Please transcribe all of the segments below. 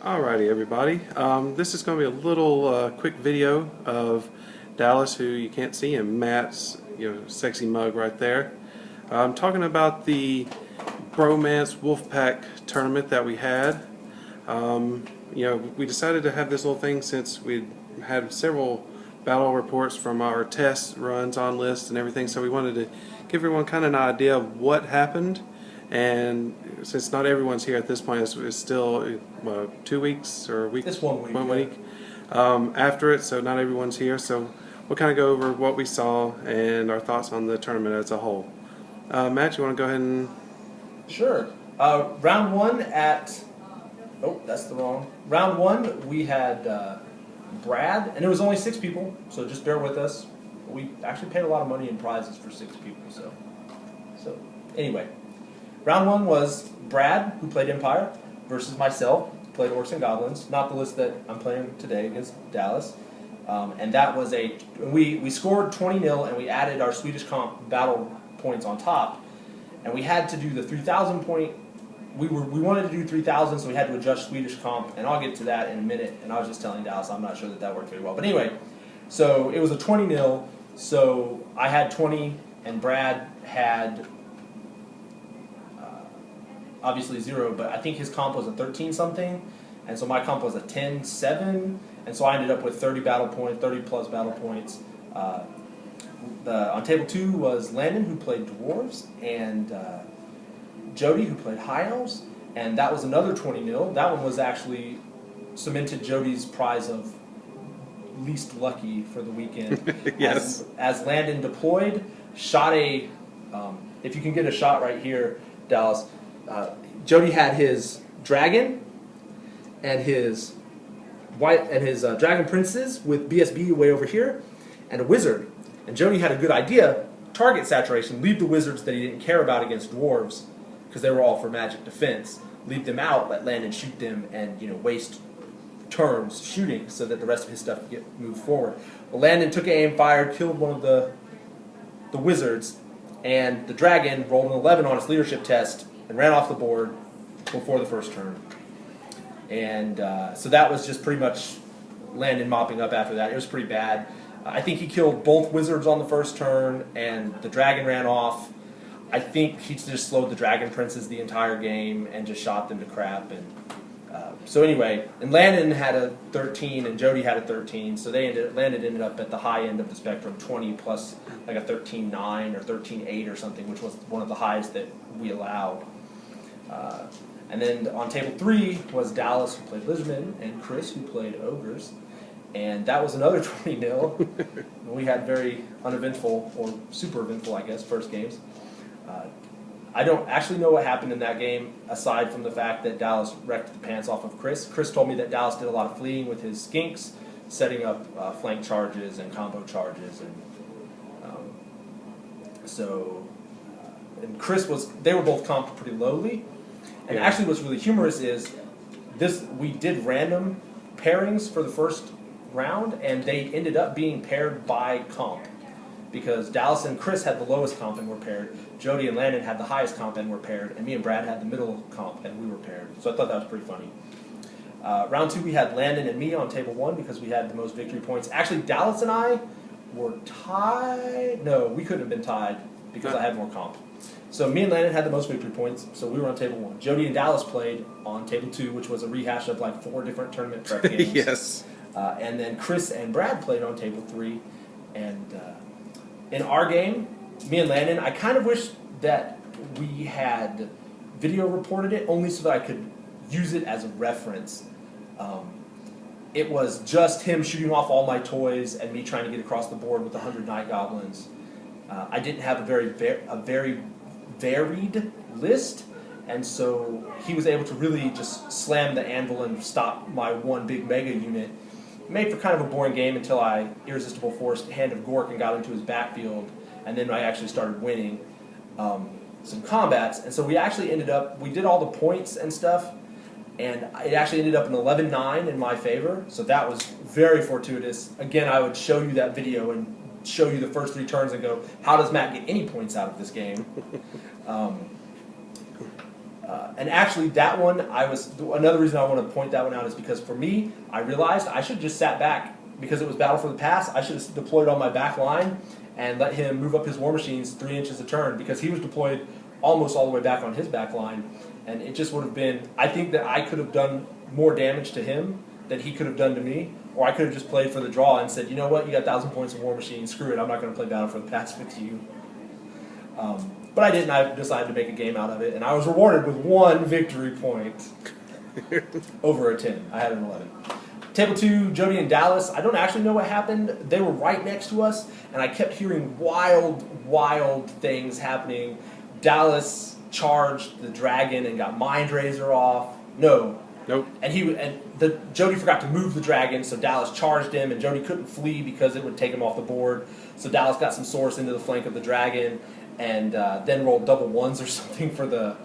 Alrighty, everybody. This is going to be a little quick video of Dallas, who you can't see, and Matt's sexy mug right there. I'm talking about the Bromance Wolfpack tournament that we had. We decided to have this little thing since we had several battle reports from our test runs on lists and everything, so we wanted to give everyone kind of an idea of what happened. And since not everyone's here at this point, it's still 2 weeks or a week. It's 1 week. One week after it, so not everyone's here. So we'll kind of go over what we saw and our thoughts on the tournament as a whole. Matt, you want to go ahead and? Sure. Round one at. Oh, that's the wrong. Round one, we had Brad, and it was only 6 people, so just bear with us. We actually paid a lot of money in prizes for 6 people, so anyway. Round one was Brad, who played Empire, versus myself, who played Orcs and Goblins. Not the list that I'm playing today against Dallas. And that was we scored 20-0, and we added our Swedish comp battle points on top. And we had to do the 3,000 point. We wanted to do 3,000, so we had to adjust Swedish comp, and I'll get to that in a minute. And I was just telling Dallas I'm not sure that worked very well. But anyway, so it was a 20-0. So I had 20, and Brad had obviously 0, but I think his comp was a 13-something, and so my comp was a 10-7, and so I ended up with 30 plus battle points. On table 2 was Landon, who played Dwarves, and Jody, who played High Elves, and that was another 20-0. That one was actually cemented Jody's prize of least lucky for the weekend. Yes. As Landon deployed, shot a, if you can get a shot right here, Dallas, Jody had his dragon and his dragon princes with BSB way over here, and a wizard. And Jody had a good idea: target saturation. Leave the wizards that he didn't care about against dwarves, because they were all for magic defense. Leave them out, let Landon shoot them, and waste turns shooting so that the rest of his stuff could get moved forward. Well, Landon took aim, fired, killed one of the wizards, and the dragon rolled an 11 on its leadership test and ran off the board before the first turn. And so that was just pretty much Landon mopping up after that. It was pretty bad. I think he killed both wizards on the first turn, and the dragon ran off. I think he just slowed the dragon princes the entire game and just shot them to crap. And so anyway, and Landon had a 13 and Jody had a 13, so Landon ended up at the high end of the spectrum, 20 plus like a 13.9 or 13.8 or something, which was one of the highest that we allowed. And then on table 3 was Dallas, who played Lizardmen, and Chris, who played Ogres. And that was another 20-0. We had very uneventful, or super eventful, I guess, first games. I don't actually know what happened in that game, aside from the fact that Dallas wrecked the pants off of Chris. Chris told me that Dallas did a lot of fleeing with his skinks, setting up flank charges and combo charges. And and Chris they were both comped pretty lowly. And actually what's really humorous is we did random pairings for the first round, and they ended up being paired by comp, because Dallas and Chris had the lowest comp and were paired, Jody and Landon had the highest comp and were paired, and me and Brad had the middle comp and we were paired. So I thought that was pretty funny. Round 2 we had Landon and me on table 1 because we had the most victory points. Actually, Dallas and I were tied. No, we couldn't have been tied because I had more comp. So me and Landon had the most victory points, so we were on table 1. Jody and Dallas played on table 2, which was a rehash of like 4 different tournament prep games. Yes. And then Chris and Brad played on table 3. And in our game, me and Landon, I kind of wish that we had video reported it, only so that I could use it as a reference. It was just him shooting off all my toys and me trying to get across the board with 100 Night Goblins. I didn't have a very varied list, and so he was able to really just slam the anvil and stop my one big mega unit. It made for kind of a boring game until I Irresistible Force Hand of Gork and got into his backfield, and then I actually started winning some combats. And so we actually we did all the points and stuff, and it actually ended up an 11-9 in my favor, so that was very fortuitous. Again, I would show you that video and show you the first 3 turns and go, how does Matt get any points out of this game? And actually, that one, another reason I want to point that one out is because for me, I realized I should have just sat back because it was Battle for the Pass. I should have deployed on my back line and let him move up his war machines 3 inches a turn because he was deployed almost all the way back on his back line. And it just would have been, I think that I could have done more damage to him than he could have done to me. Or I could have just played for the draw and said, you know what, you got 1,000 points of war machine, screw it, I'm not going to play Battle for the Pass with you. But I didn't. I decided to make a game out of it, and I was rewarded with 1 victory point over a 10. I had an 11. Table 2, Jody and Dallas. I don't actually know what happened. They were right next to us, and I kept hearing wild things happening. Dallas charged the dragon and got Mind Razor off. Nope. And Jody forgot to move the dragon, so Dallas charged him, and Jody couldn't flee because it would take him off the board. So Dallas got some source into the flank of the dragon, and then rolled double ones or something for the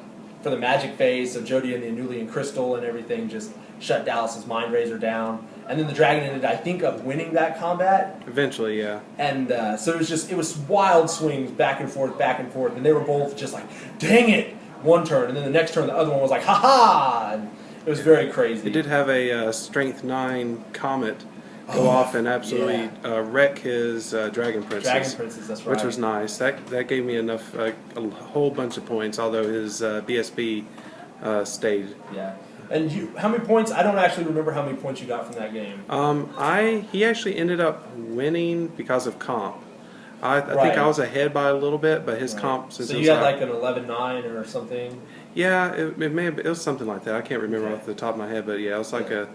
magic phase. So Jody and the Anulian Crystal and everything just shut Dallas's Mind Razor down. And then the dragon ended, I think, up winning that combat. Eventually, yeah. And so it was wild swings back and forth, and they were both just like, dang it, one turn, and then the next turn the other one was like, ha-ha! And it was very crazy. It did have a Strength 9 Comet go off and absolutely wreck his Dragon Princess. Dragon Princess, that's right. Which was nice. That gave me enough, a whole bunch of points, although his BSB stayed. Yeah. And how many points? I don't actually remember how many points you got from that game. He actually ended up winning because of comp. I think I was ahead by a little bit, but his comp... So you had like an 11-9 or something? Yeah, it was something like that. I can't remember off the top of my head, but yeah, it was like a...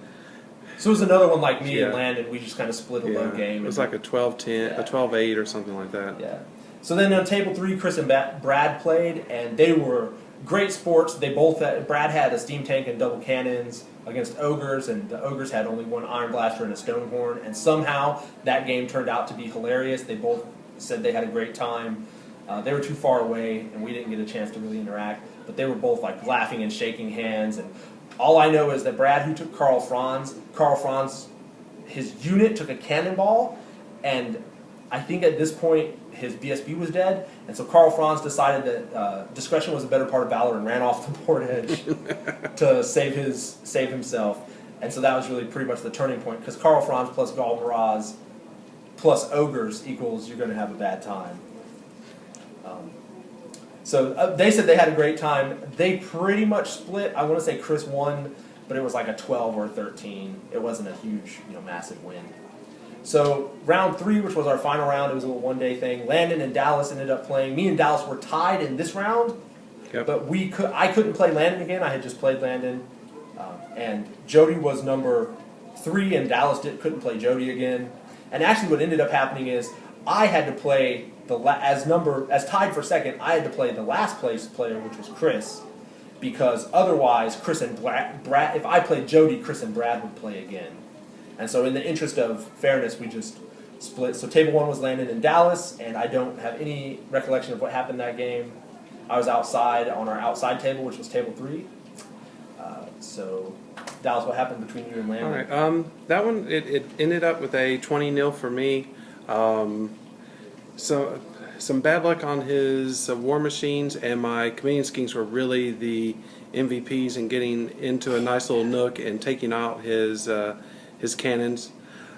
So it was another one like me and Landon. We just kind of split a low game. It was like a 12-10, a 12-8 or something like that. Yeah. So then on table 3, Chris and Brad played, and they were great sports. They both Brad had a steam tank and double cannons against ogres, and the ogres had only 1 iron blaster and a stone horn. And somehow that game turned out to be hilarious. They both said they had a great time. They were too far away, and we didn't get a chance to really interact. But they were both like laughing and shaking hands. And all I know is that Brad, who took Karl Franz, his unit took a cannonball, and I think at this point his BSB was dead, and so Karl Franz decided that discretion was a better part of valor and ran off the board edge to save himself. And so that was really pretty much the turning point, because Karl Franz plus Galvaraz plus ogres equals you're going to have a bad time. So they said they had a great time. They pretty much split. I want to say Chris won, but it was like a 12 or 13. It wasn't a huge, massive win. So round 3, which was our final round, it was a little one-day thing. Landon and Dallas ended up playing. Me and Dallas were tied in this round, but I couldn't play Landon again. I had just played Landon, and Jody was number 3, and Dallas couldn't play Jody again. And actually, what ended up happening is I had to play as tied for second. I had to play the last place player, which was Chris, because otherwise, Chris and Brad. If I played Jody, Chris and Brad would play again. And so, in the interest of fairness, we just split. So, table 1 was Landon and Dallas, and I don't have any recollection of what happened that game. I was outside on our outside table, which was table 3. So, Dallas, what happened between you and Landon? All right. That one, it ended up with a 20-0 for me. So, some bad luck on his war machines, and my Chameleon Skinks were really the MVPs in getting into a nice little nook and taking out his cannons.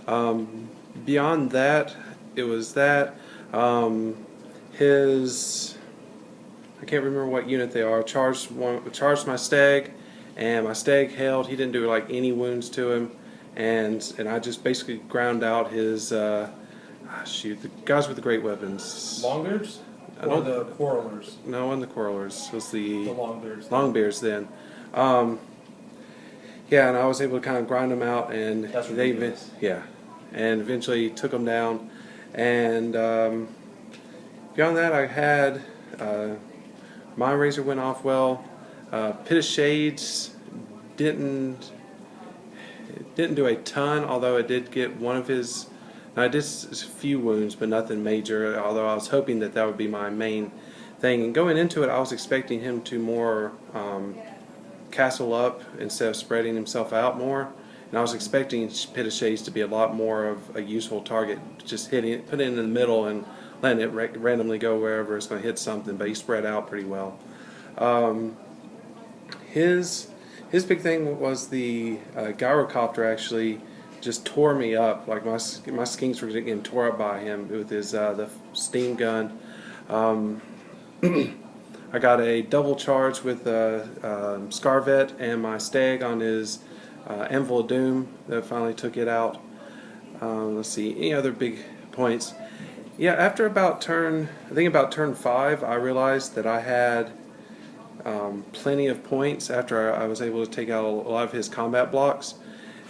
Beyond that, it was that I can't remember what unit they are. Charged my stag, and my stag held. He didn't do like any wounds to him, and I just basically ground out his the guys with the great weapons. Longbeards or the Quarrelers? No, one of the Quarrelers. It was the Longbeards. Longbeards then. And I was able to kind of grind them out, and and eventually took them down. And beyond that, I had Mind Razor went off well. Pit of Shades didn't do a ton, although it did get one of his. I did a few wounds, but nothing major. Although I was hoping that would be my main thing. And going into it, I was expecting him to more castle up instead of spreading himself out more. And I was expecting Pit of Shades to be a lot more of a useful target, just put it in the middle and letting it randomly go wherever it's going to hit something. But he spread out pretty well. his big thing was the gyrocopter actually just tore me up. Like my skinks were getting tore up by him with his the steam gun. I got a double charge with Scarvet and my Stag on his Anvil of Doom that finally took it out. Let's see, any other big points? Yeah, after about turn 5, I realized that I had plenty of points after I was able to take out a lot of his combat blocks.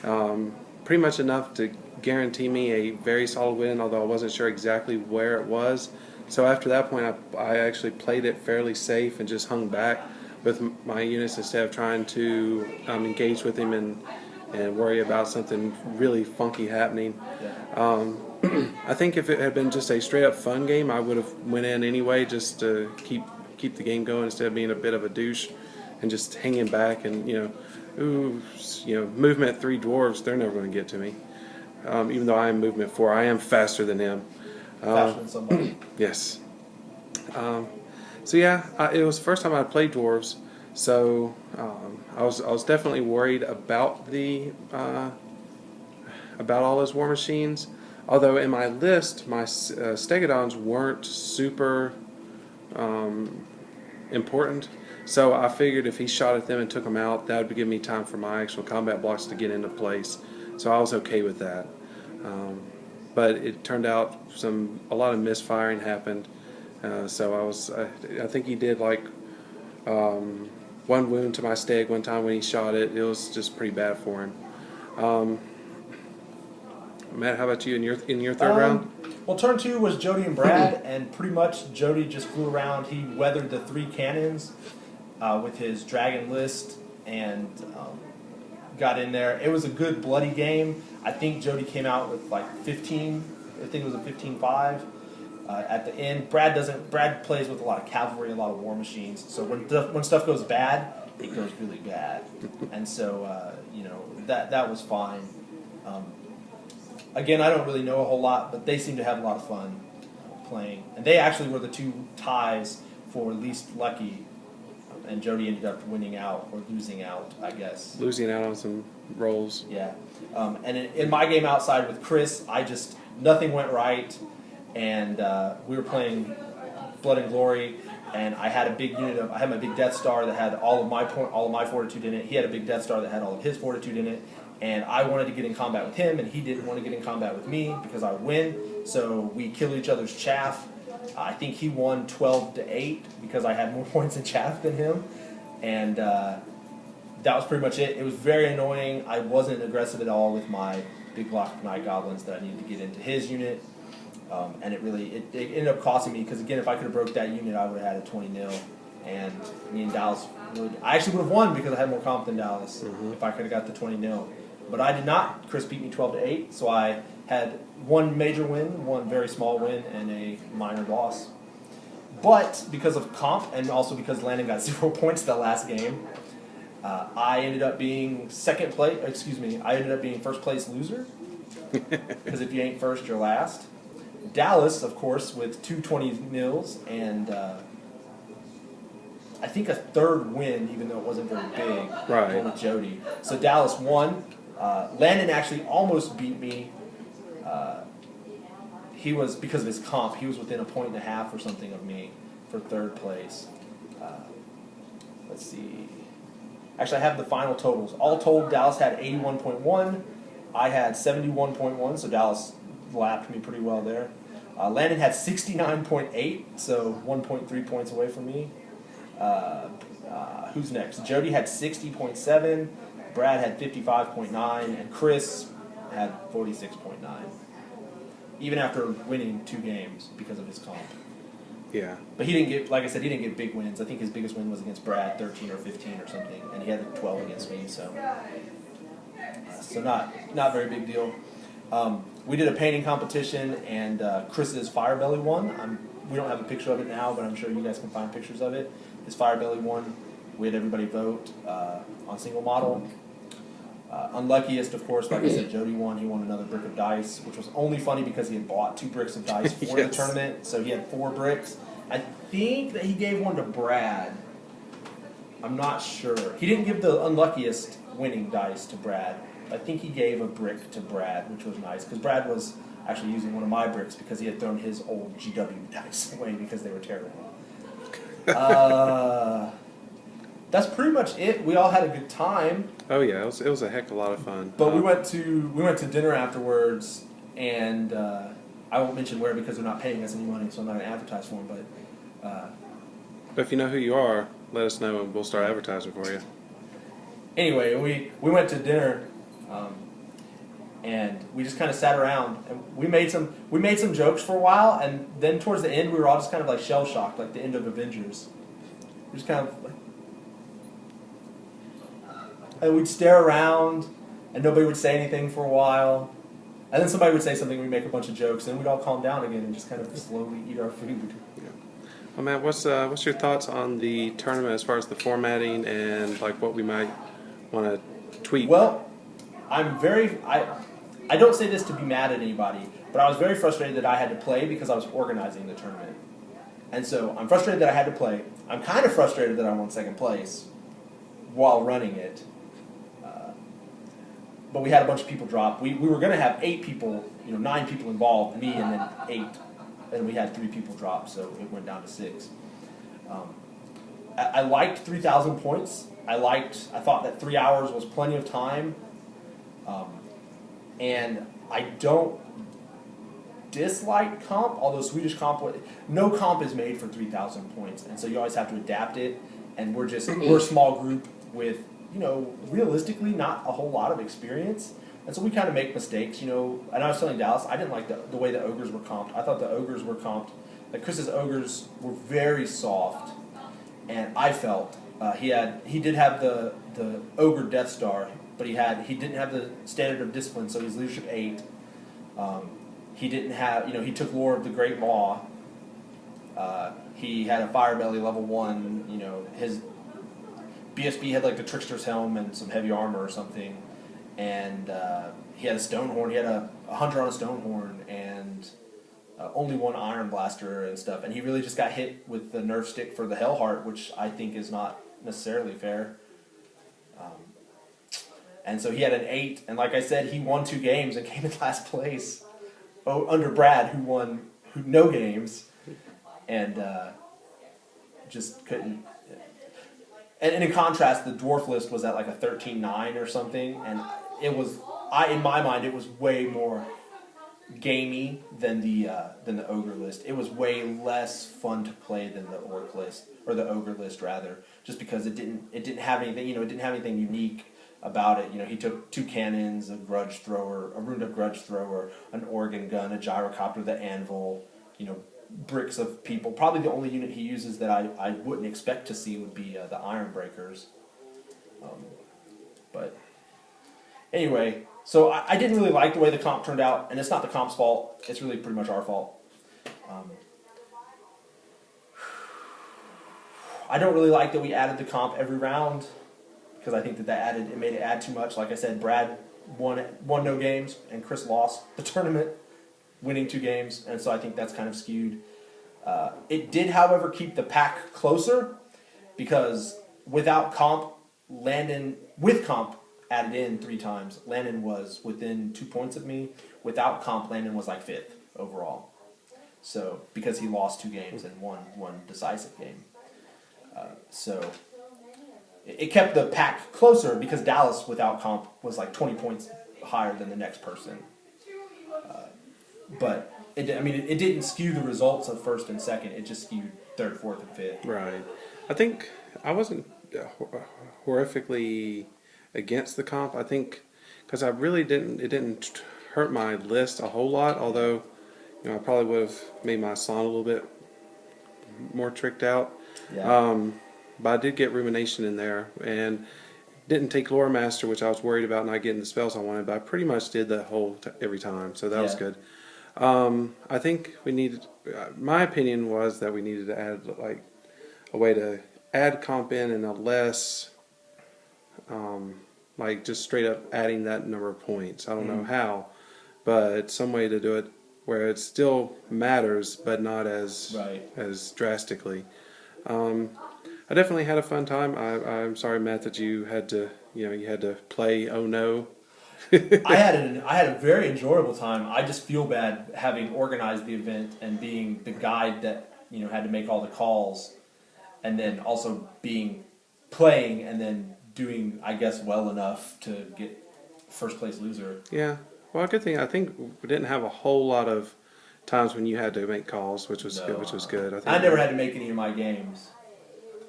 Pretty much enough to guarantee me a very solid win, although I wasn't sure exactly where it was. So after that point, I actually played it fairly safe and just hung back with my units instead of trying to engage with him and worry about something really funky happening. I think if it had been just a straight up fun game, I would have went in anyway just to keep the game going instead of being a bit of a douche and just hanging back and movement 3 dwarves, they're never going to get to me. Even though I am movement 4, I am faster than him. Faster than somebody. Yes. So yeah, it was the first time I played dwarves, so I was definitely worried about about all his war machines. Although in my list, my Stegodons weren't super important, so I figured if he shot at them and took them out, that would give me time for my actual combat blocks to get into place. So I was okay with that. But it turned out a lot of misfiring happened. So I think he did like 1 wound to my Stag one time when he shot it. It was just pretty bad for him. Matt, how about you in your third round? Well, turn 2 was Jody and Brad, and pretty much Jody just flew around. He weathered the 3 cannons with his dragon list and got in there. It was a good bloody game. I think Jody came out with like 15. I think it was a 15-5 at the end. Brad plays with a lot of cavalry, a lot of war machines. So when stuff goes bad, it goes really bad, and so that was fine. Again, I don't really know a whole lot, but they seem to have a lot of fun playing. And they actually were the 2 ties for least lucky, and Jody ended up winning out, or losing out, I guess. Losing out on some rolls. Yeah. And in my game outside with Chris, nothing went right, and we were playing Blood and Glory, and I had a big unit I had my big Death Star that had all of my fortitude in it. He had a big Death Star that had all of his fortitude in it. And I wanted to get in combat with him, and he didn't want to get in combat with me because I would win. So we killed each other's chaff. I think he won 12-8 because I had more points in chaff than him. And that was pretty much it. It was very annoying. I wasn't aggressive at all with my big block of Night Goblins that I needed to get into his unit. And it ended up costing me because, again, if I could have broke that unit, I would have had a 20-0. And me and Dallas I actually would have won because I had more comp than Dallas if I could have got the 20-0. But I did not. Chris beat me 12-8, so I had 1 major win, 1 very small win, and a minor loss. But because of comp, and also because Landon got 0 points that last game, I ended up being I ended up being first place loser. Because if you ain't first, you're last. Dallas, of course, with 2 20-0s and I think a 3rd win, even though it wasn't very big, right, with Jody. So Dallas won. Landon actually almost beat me. He was, because of his comp, he was within 1.5 points or something of me for 3rd place. Let's see. Actually, I have the final totals. All told, Dallas had 81.1. I had 71.1, so Dallas lapped me pretty well there. Landon had 69.8, so 1.3 points away from me. Who's next? Jody had 60.7, Brad had 55.9, and Chris had 46.9. Even after winning 2 games because of his comp. Yeah. But he didn't get, like I said, he didn't get big wins. I think his biggest win was against Brad, 13 or 15 or something, and he had 12 against me, so not very big deal. We did a painting competition, and Chris's Firebelly won. We don't have a picture of it now, but I'm sure you guys can find pictures of it. His Firebelly won. We had everybody vote on single model. Unluckiest, of course, like I said, Jody won. He won another brick of dice, which was only funny because he had bought 2 bricks of dice for the tournament, so he had 4 bricks. I think that he gave one to Brad, I'm not sure. He didn't give the unluckiest winning dice to Brad. I think he gave a brick to Brad, which was nice, because Brad was actually using one of my bricks because he had thrown his old GW dice away because they were terrible. That's pretty much it. We all had a good time. Oh yeah, it was a heck of a lot of fun. But we went to dinner afterwards, and I won't mention where because they're not paying us any money, so I'm not going to advertise for them. But if you know who you are, let us know and we'll start advertising for you. Anyway, we went to dinner, and we just kind of sat around and we made some jokes for a while, and then towards the end we were all just kind of like shell shocked, like the end of Avengers. We just kind of like, and we'd stare around, and nobody would say anything for a while, and then somebody would say something, we'd make a bunch of jokes, and we'd all calm down again and just kind of slowly eat our food. Yeah. Well, Matt, what's your thoughts on the tournament as far as the formatting and like what we might want to tweak? Well, I don't say this to be mad at anybody, but I was very frustrated that I had to play because I was organizing the tournament. And so I'm frustrated that I had to play. I'm kind of frustrated that I won second place while running it. But we had a bunch of people drop. We were going to have 8 people, 9 people involved, me and then 8. And we had 3 people drop, so it went down to 6. I liked 3,000 points. I thought that 3 hours was plenty of time. And I don't dislike comp, although Swedish comp, no comp is made for 3,000 points, and so you always have to adapt it. And we're a small group with, realistically not a whole lot of experience, and so we kind of make mistakes, And I was telling Dallas, I didn't like the way the ogres were comped. I thought the ogres were comped, like Chris's ogres were very soft, and I felt he did have the ogre Death Star, but he didn't have the standard of discipline, so he's leadership 8. He didn't have, he took Lore of the Great Maw. He had a Fire Belly level 1. His BSB had like the Trickster's Helm and some heavy armor or something, and he had a Stonehorn. He had a Hunter on a Stonehorn and only one Iron Blaster and stuff. And he really just got hit with the Nerf stick for the Hellheart, which I think is not necessarily fair. And so he had an 8, and like I said, he won 2 games and came in last place under Brad, who no games, and just couldn't. And in contrast, the dwarf list was at like a 13-9 or something, and it was, in my mind, it was way more gamey than the ogre list. It was way less fun to play than the orc list, or the ogre list rather, just because it didn't have anything, it didn't have anything unique about it. He took 2 cannons, a grudge thrower, a runed up grudge thrower, an organ gun, a gyrocopter, the anvil, bricks of people. Probably the only unit he uses that I wouldn't expect to see would be the Iron Breakers. But anyway, so I didn't really like the way the comp turned out, and it's not the comp's fault. It's really pretty much our fault. I don't really like that we added the comp every round, because I think it made it add too much. Like I said, Brad won no games, and Chris lost the tournament, winning 2 games, and so I think that's kind of skewed. It did, however, keep the pack closer, because without comp, with comp added in 3 times, Landon was within 2 points of me. Without comp, Landon was like 5th overall. So, because he lost 2 games and won 1 decisive game. So it kept the pack closer, because Dallas without comp was like 20 points higher than the next person. But it didn't skew the results of first and second. It just skewed third, fourth, and fifth. Right. I think I wasn't horrifically against the comp. I think because it didn't hurt my list a whole lot. Although, I probably would have made my Slan a little bit more tricked out. Yeah. But I did get Rumination in there, and didn't take Lore Master, which I was worried about not getting the spells I wanted, but I pretty much did that every time, so that was good. I think we needed, my opinion was that we needed to add like a way to add comp in a less, like just straight up adding that number of points. I don't know how, but some way to do it where it still matters, but not as drastically. I definitely had a fun time. I'm sorry, Matt, that you had to play Oh No. I had a very enjoyable time. I just feel bad having organized the event and being the guy that had to make all the calls, and then also playing and then doing, I guess, well enough to get first place loser. Yeah. Well, a good thing. I think we didn't have a whole lot of times when you had to make calls, which was good. Which was good. I think I never had to make any of my games.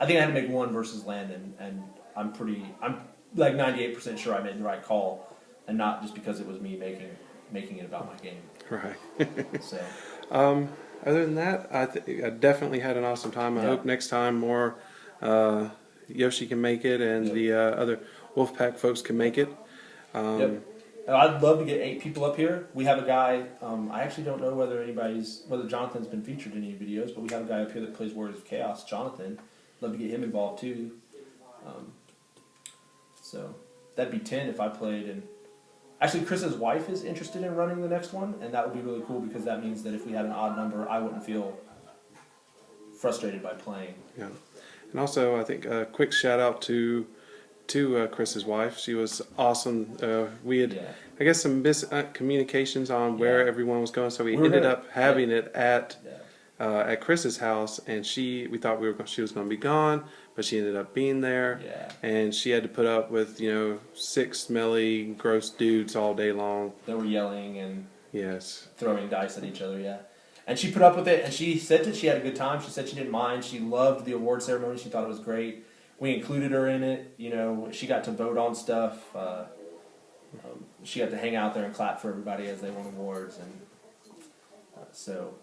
I think I had to make one versus Landon, and I'm like 98% sure I made the right call, and not just because it was me making it about my game. Right. So. Other than that, I definitely had an awesome time. I hope next time more Yoshi can make it, and the other Wolfpack folks can make it. Yep. I'd love to get 8 people up here. We have a guy. I actually don't know whether Jonathan's been featured in any videos, but we have a guy up here that plays Warriors of Chaos, Jonathan. Love to get him involved too. So that'd be 10 if I played. And actually, Chris's wife is interested in running the next one, and that would be really cool because that means that if we had an odd number, I wouldn't feel frustrated by playing. Yeah, and also I think a quick shout out to Chris's wife. She was awesome. We had, I guess, some miscommunications on where everyone was going, so we ended up having it at Chris's house, and we thought she was going to be gone, but she ended up being there, and she had to put up with 6 smelly, gross dudes all day long. They were yelling and throwing dice at each other, and she put up with it, and she said that she had a good time. She said she didn't mind. She loved the award ceremony. She thought it was great. We included her in it. She got to vote on stuff. She got to hang out there and clap for everybody as they won awards, and so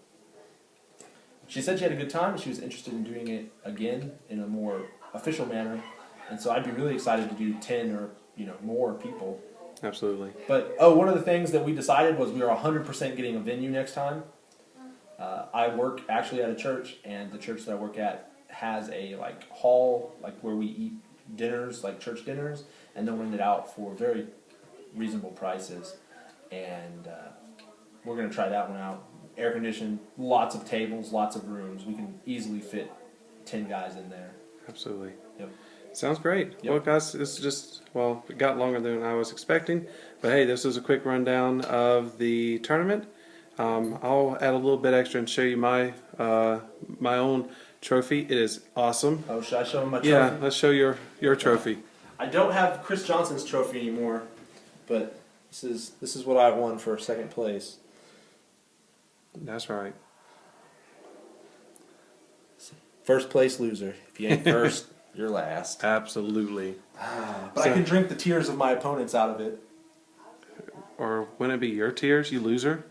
she said she had a good time. She was interested in doing it again in a more official manner, and so I'd be really excited to do 10 or more people. Absolutely. But one of the things that we decided was we were 100% getting a venue next time. I work actually at a church, and the church that I work at has a hall where we eat dinners, like church dinners, and they'll rent it out for very reasonable prices. And we're going to try that one out. Air conditioned, lots of tables, lots of rooms. We can easily fit 10 guys in there. Absolutely. Yep. Sounds great. Yep. Well, guys, it got longer than I was expecting, but hey, this was a quick rundown of the tournament. I'll add a little bit extra and show you my own trophy. It is awesome. Oh, should I show him my trophy? Yeah, let's show your trophy. I don't have Chris Johnson's trophy anymore, but this is what I won for second place. That's right. First place loser. If you ain't first, you're last. Absolutely. But I can drink the tears of my opponents out of it. Or wouldn't it be your tears, you loser?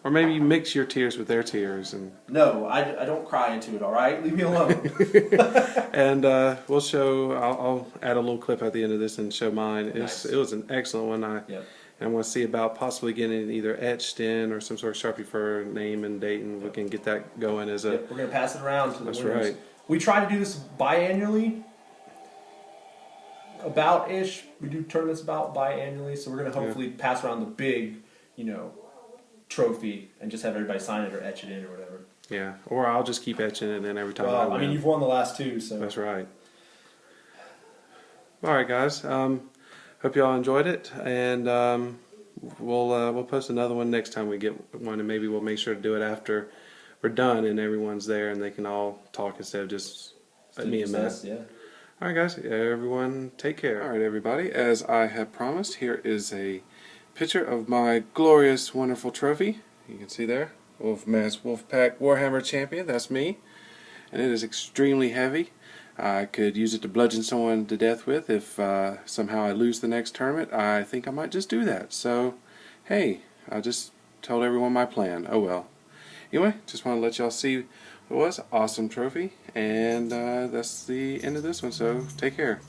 Or maybe you mix your tears with their tears. No, I don't cry into it, all right? Leave me alone. And we'll show, I'll add a little clip at the end of this and show mine. Nice. It was an excellent one. And I want to see about possibly getting it either etched in or some sort of Sharpie for name and date, and we can get that going as a... We're going to pass it around to the winners. That's right. We try to do this biannually, about-ish. We do tournaments about biannually, so we're going to hopefully pass around the big, trophy and just have everybody sign it or etch it in or whatever. Yeah, or I'll just keep etching it in every time I win. I mean, you've won the last 2, so... That's right. All right, guys. Hope you all enjoyed it, and we'll post another one next time we get one, and maybe we'll make sure to do it after we're done and everyone's there and they can all talk instead of just me and Matt. Yeah. All right, guys. Everyone, take care. All right, everybody. As I have promised, here is a picture of my glorious, wonderful trophy. You can see there, Wolfmance Wolfpack Warhammer Champion. That's me, and it is extremely heavy. I could use it to bludgeon someone to death with if somehow I lose the next tournament. I think I might just do that. So, hey, I just told everyone my plan. Oh well. Anyway, just want to let y'all see what it was. Awesome trophy. And that's the end of this one, so take care.